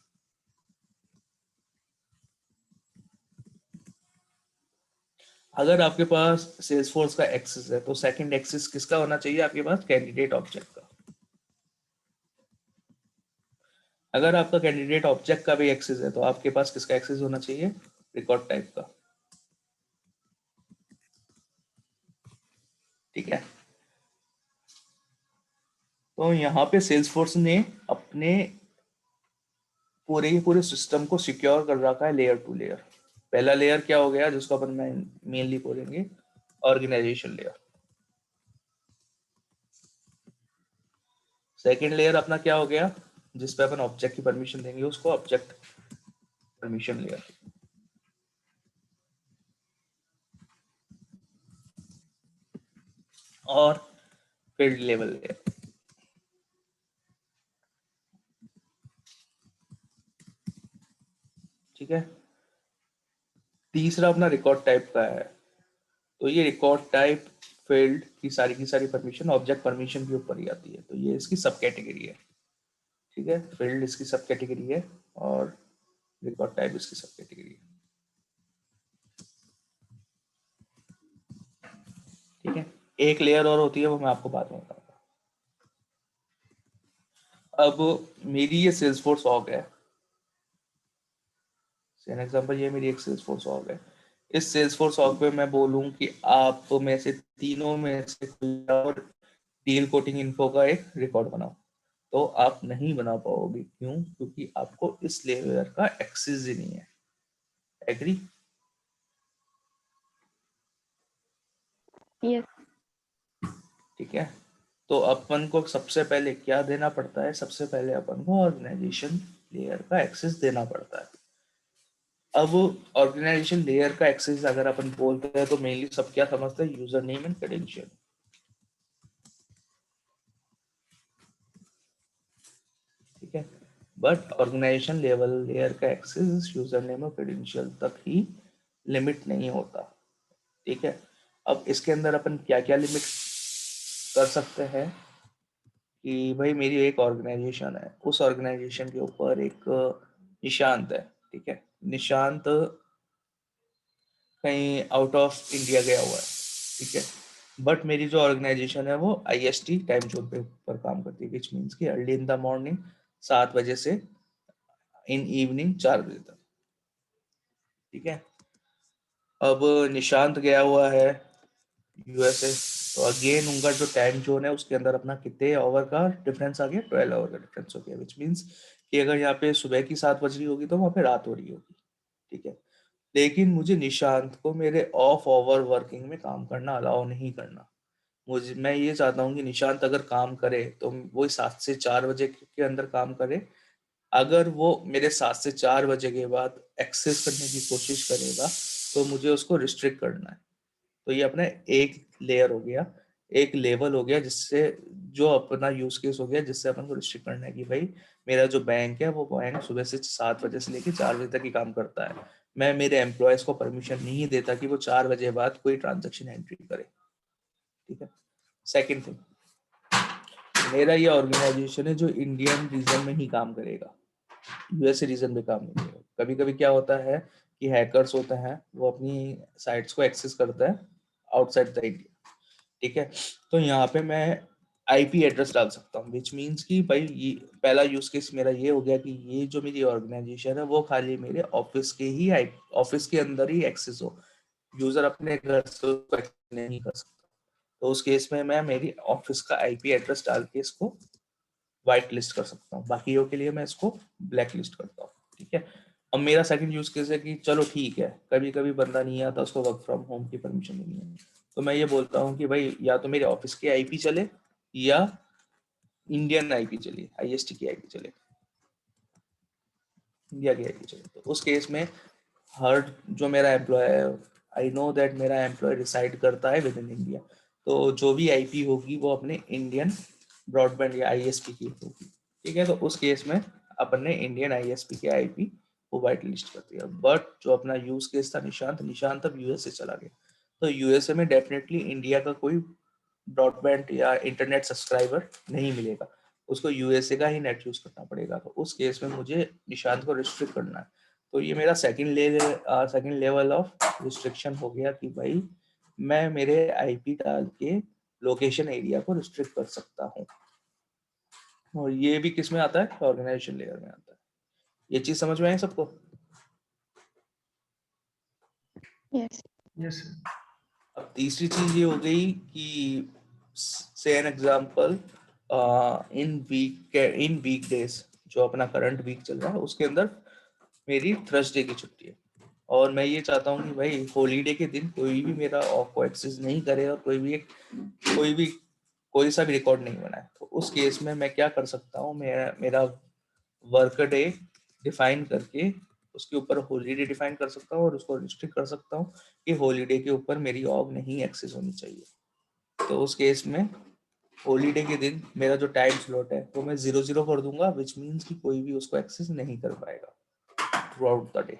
अगर आपके पास सेल्स फोर्स का एक्सेस है तो सेकंड एक्सेस किसका होना चाहिए आपके पास? कैंडिडेट ऑब्जेक्ट का। अगर आपका कैंडिडेट ऑब्जेक्ट का भी एक्सेस है तो आपके पास किसका एक्सेस होना चाहिए? रिकॉर्ड टाइप का। ठीक है, तो यहाँ पे सेल्स फोर्स ने अपने पूरे सिस्टम को सिक्योर कर रखा है लेयर टू लेयर। पहला लेयर क्या हो गया जिसको अपन मेनली बोलेंगे ऑर्गेनाइजेशन लेयर। सेकेंड लेयर अपना क्या हो गया, जिस पे अपन ऑब्जेक्ट की परमिशन देंगे, उसको ऑब्जेक्ट परमिशन लेयर। और फील्ड लेवल लेयर। ठीक है, तीसरा अपना रिकॉर्ड टाइप का है, तो ये रिकॉर्ड टाइप फील्ड की सारी परमिशन ऑब्जेक्ट परमिशन के ऊपर ही आती है, तो ये इसकी सब कैटेगरी है। ठीक है, फील्ड इसकी सब कैटेगरी है और रिकॉर्ड टाइप इसकी सब कैटेगरी है। ठीक है, एक लेयर और होती है, वो मैं आपको बाद में बताऊंगा। अब मेरी ये सेल्स फोर्स ऑर्ग है, फॉर एग्जांपल ये मेरी एक सेल्स फोर्स ऑर्ग है। इस सेल्स फोर्स ऑर्ग पे मैं बोलूं कि आप में से तीनों में से कोई और डील कोटिंग इन्फो का एक रिकॉर्ड बनाओ, तो आप नहीं बना पाओगे। क्यों? क्योंकि आपको इस लेयर का एक्सेस ही नहीं है। एग्री? यस। ठीक है, तो अपन को सबसे पहले क्या देना पड़ता है? सबसे पहले अपन को ऑर्गेनाइजेशन लेयर का एक्सेस देना पड़ता है। अब ऑर्गेनाइजेशन लेयर का एक्सेस अगर अपन बोलते हैं तो मेनली सब क्या समझते हैं? User name and credential. ठीक है, बट ऑर्गेनाइजेशन लेवल लेयर का एक्सेस यूजर नेम और क्रेडेंशियल तक ही लिमिट नहीं होता। ठीक है, अब इसके अंदर अपन क्या क्या लिमिट कर सकते हैं कि भाई मेरी एक ऑर्गेनाइजेशन है, उस ऑर्गेनाइजेशन के ऊपर एक निशांत है। ठीक है, निशांत कहीं आउट ऑफ इंडिया गया हुआ है। ठीक है, बट मेरी जो ऑर्गेनाइजेशन है वो IST टाइम जोन पे पर काम करती है, विच मीन्स कि अर्ली इन द मॉर्निंग 7 बजे से इन इवनिंग 4 बजे तक। ठीक है, अब निशांत गया हुआ है यूएसए, तो अगेन उनका जो टाइम जोन है उसके अंदर अपना कितने आवर का डिफरेंस आ गया, 12 आवर का डिफरेंस हो गया, विच मीन्स कि अगर यहाँ पे सुबह की 7 बज रही होगी तो वहाँ पे रात हो रही होगी। ठीक है, लेकिन मुझे निशांत को मेरे ऑफ आवर वर्किंग में काम करना अलाउ नहीं करना। मैं ये चाहता हूँ कि निशांत अगर काम करे तो वो 7 से 4 बजे के अंदर काम करे। अगर वो मेरे 7 से 4 बजे के बाद एक्सेस करने की कोशिश करेगा तो मुझे उसको रिस्ट्रिक्ट करना है। तो ये अपना एक लेयर हो गया, एक लेवल हो गया, जिससे जो अपना यूज केस हो गया, जिससे अपन को रिस्ट्रिक्ट करना है कि भाई मेरा जो बैंक है वो बैंक सुबह से 7 बजे से लेकर 4 बजे तक ही काम करता है। मैं मेरे एम्प्लॉयज को परमिशन नहीं देता कि वो 4 बजे बाद कोई ट्रांजेक्शन एंट्री करे। ठीक है, सेकेंड थिंग, मेरा ये ऑर्गेनाइजेशन है जो इंडियन रीजन में ही काम करेगा, यूएसए रीजन में काम नहीं करेगा। कभी कभी क्या होता है कि हैकर्स होते हैं, वो अपनी साइट्स को एक्सेस करता है आउटसाइड द इंडिया। ठीक है, तो यहाँ पे मैं आईपी एड्रेस डाल सकता हूँ, विच मीन्स कि भाई ये पहला यूज केस मेरा ये हो गया कि ये जो मेरी ऑर्गेनाइजेशन है वो खाली मेरे ऑफिस के ही ऑफिस के अंदर ही एक्सेस हो, यूजर अपने घर से उसको एक्सेस नहीं कर सकता। तो उस केस में मैं मेरी ऑफिस का आईपी एड्रेस डाल के इसको व्हाइट लिस्ट कर सकता हूँ, बाकियों के लिए मैं इसको ब्लैक लिस्ट करता हूँ। ठीक है, अब मेरा सेकंड यूज केस है कि चलो ठीक है, कभी कभी बंदा नहीं आता, उसको वर्क फ्रॉम होम की परमिशन नहीं है, तो मैं ये बोलता हूँ कि भाई या तो मेरे ऑफिस की आईपी चले या इंडियन आईपी चले, आईएसटी की आईपी चले, इंडिया की आईपी चले। तो उस केस में हर जो मेरा एम्प्लॉय है, आई नो दैट मेरा एम्प्लॉय डिसाइड करता है विद इन इंडिया, तो जो भी आईपी होगी वो अपने इंडियन ब्रॉडबैंड या आईएसपी की होगी। ठीक है, तो उस केस में अपन ने इंडियन आईएसपी के आईपी को व्हाइट लिस्ट कर दिया। बट जो अपना यूज केस था निशांत अब यूएसए चला गया, तो यूएसए में डेफिनेटली इंडिया का कोई ब्रॉडबैंड या इंटरनेट सब्सक्राइबर नहीं मिलेगा, उसको यूएसए का ही नेट यूज करना पड़ेगा। तो उस केस में मुझे निशांत को रिस्ट्रिक्ट करना है। तो ये मेरा सेकंड लेवल ऑफ रिस्ट्रिक्शन हो गया कि भाई मैं मेरे आईपी डाल के लोकेशन एरिया को रिस्ट्रिक्ट कर सकता हूँ। और ये भी किस में आता है, ऑर्गेनाइजेशन लेयर में आता है। ये चीज समझ में आई सबको? यस। यस अब तीसरी चीज ये हो गई कि say an example, in weekdays, जो अपना करंट वीक चल रहा है उसके अंदर मेरी थर्सडे की छुट्टी है, और मैं ये चाहता हूँ कि भाई हॉलीडे के दिन कोई भी मेरा ऑफ को एक्सेस नहीं करे और कोई सा भी रिकॉर्ड नहीं बनाए। तो उस केस में मैं क्या कर सकता हूँ, मेरा वर्क डे डिफाइन करके उसके ऊपर हॉलीडे डिफाइन कर सकता हूँ और उसको रिस्ट्रिक्ट कर सकता हूँ कि हॉलीडे के ऊपर मेरी ऑग नहीं एक्सेस होनी चाहिए। तो उस केस में हॉलीडे के दिन मेरा जो टाइम स्लॉट है वो मैं 0 कर दूंगा, विच मीन्स कि कोई भी उसको एक्सेस नहीं कर पाएगा थ्रू आउट द डे।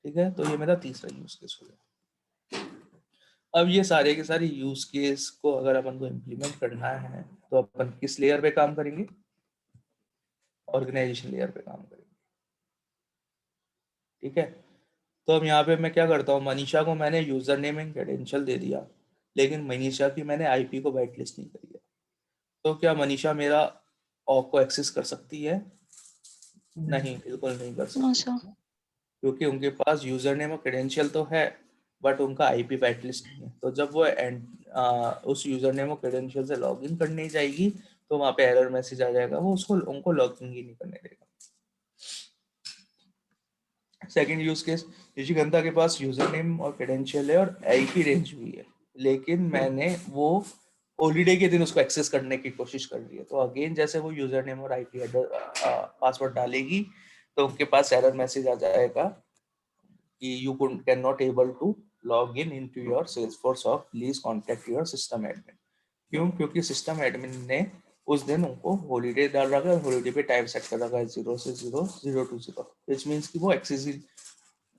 ठीक है, तो ये मेरा तीसरा यूज केस हो गया। अब ये सारे के सारे यूज केस को अगर अपन को इम्प्लीमेंट करना है तो अपन किस लेयर पे काम करेंगे, ऑर्गेनाइजेशन लेयर पे काम करेंगे। ठीक है, तो अब यहाँ पे मैं क्या करता हूँ, मनीषा को मैंने यूजर नेम एंड क्रेडेंशियल दे दिया, लेकिन मनीषा की मैंने आईपी को व्हाइट लिस्ट नहीं करी है। तो क्या मनीषा मेरा ऑक को एक्सेस कर सकती है? नहीं, बिल्कुल नहीं कर नो सकती, सर। क्योंकि उनके पास यूजर नेम और क्रेडेंशियल तो है बट उनका आईपी व्हाइट लिस्ट नहीं है। तो जब वो उस यूजर नेम और क्रेडेंशियल से लॉगिन करने जाएगी तो वहां पे एरर मैसेज आ जाएगा, वो उनको लॉगिन ही नहीं करने देगा। सेकंड यूज केस, निशिकांता के पास यूजर नेम और क्रेडेंशियल है और आईपी रेंज भी है, लेकिन मैंने वो हॉलीडे के दिन उसको एक्सेस करने की कोशिश कर रही है। तो अगेन जैसे वो यूजर नेम और आईपी पासवर्ड डालेगी तो उनके पास एरर मैसेज आ जाएगा कि you cannot able to log in into your Salesforce or please contact your system admin। क्यों? क्योंकि सिस्टम एडमिन ने उस दिन उनको हॉलीडे डाल रखा है, हॉलीडे पे टाइम सेट कर रखा है 0 से 0, 0 to 0, विच मीन्स कि वो एक्सेस,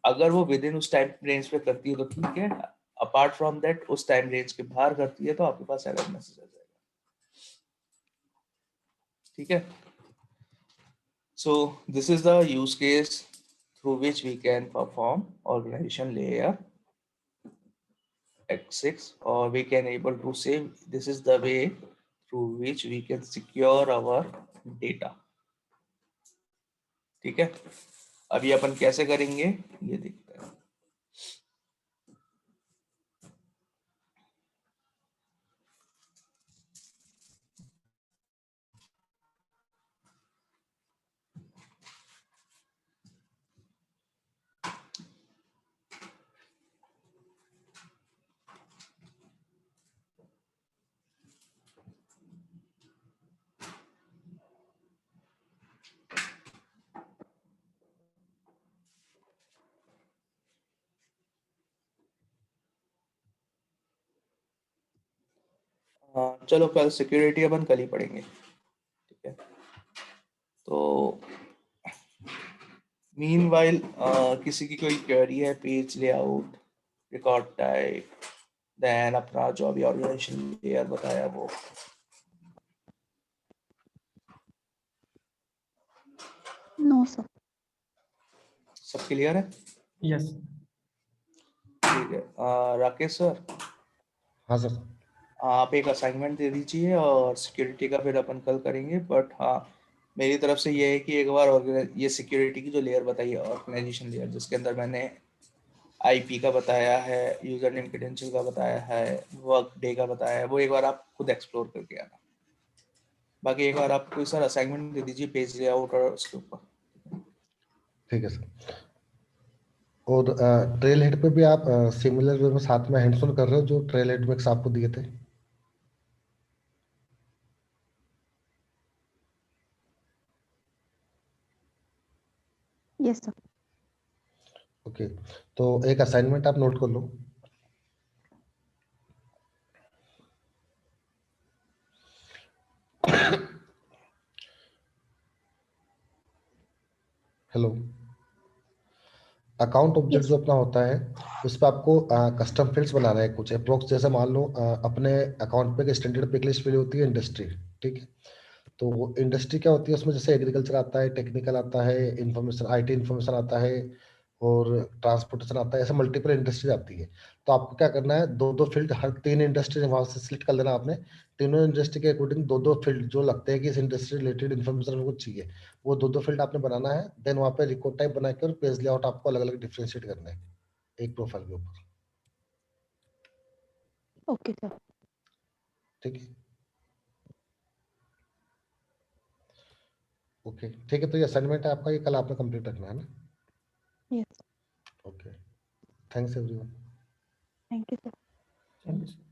अगर वो विद इन उस टाइम रेंज पे करती है तो ठीक है, अपार्ट फ्रॉम दैट उस टाइम रेंज के बाहर करती है तो आपके पास एरर मैसेज आ जाएगा। ठीक है, so this is the use case through which we can perform organization layer X6, or we can able to say this is the way through which we can secure our data. ठीक है, अभी अपन कैसे करेंगे ये देखते हैं। चलो कल सिक्योरिटी अपन कल ही पढ़ेंगे, ठीक है। तो मीनवाइल किसी की कोई क्वेरी है, page layout, record type, then अपना जो अभी ऑर्गेनाइजेशन लेयर बताया वो। No sir. सब क्लियर है? यस। ठीक है, राकेश सर हाँ सर। आप एक असाइनमेंट दे दीजिए और सिक्योरिटी का फिर अपन कल करेंगे। बट हाँ, मेरी तरफ से ये है कि एक बार ये सिक्योरिटी की जो लेयर बताई है, ऑर्गेनाइजेशन लेयर, जिसके अंदर मैंने आईपी का बताया है, यूजर नेम क्रेडेंशियल का बताया है, वर्क डे का बताया है, वो एक बार आप खुद एक्सप्लोर करके आना। बाकी एक बार आप कोई सर असाइनमेंट दे दीजिए पेज लेआउट और उसके ऊपर। ठीक है सर। और ट्रेल हेड पे भी आप सिमिलर वे में साथ में हैंड्स ऑन कर रहे हो जो ट्रेल हेड मिक्स आपको दिए थे? Yes sir. ओके, तो एक असाइनमेंट आप नोट कर लो। हेलो। Account object yes. जो अपना होता है उस पर आपको कस्टम फील्ड्स बनाना है कुछ अप्रोक्स। जैसे मान लो अपने अकाउंट पे एक स्टैंडर्ड पिक लिस्ट फील्ड होती है इंडस्ट्री, ठीक है। तो इंडस्ट्री क्या होती है उसमें, जैसे एग्रीकल्चर आता है, टेक्निकल आता है, इंफॉर्मेशन आईटी इंफॉर्मेशन आता है और ट्रांसपोर्टेशन आता है, ऐसे मल्टीपल इंडस्ट्रीज आती है। तो आपको क्या करना है, दो दो फील्ड हर तीन इंडस्ट्री वहां से सिलेक्ट कर लेना आपने। तीनों इंडस्ट्री के अकॉर्डिंग दो दो फील्ड जो लगते हैं कि इस इंडस्ट्री रिलेटेड इन्फॉर्मेशन हमको चाहिए, वो दो दो फील्ड आपने बनाना है। देन वहाँ पे रिकॉर्ड टाइप बना के और पेज लेआउट आपको अलग अलग डिफ्रेंशिएट करना है एक प्रोफाइल के ऊपर, ओके सर। ठीक है। ओके ठीक है, तो ये असाइनमेंट है आपका, ये कल आपने कंप्लीट रखना है ना? Yes. Okay, thanks everyone. Thank you sir. Thank you sir.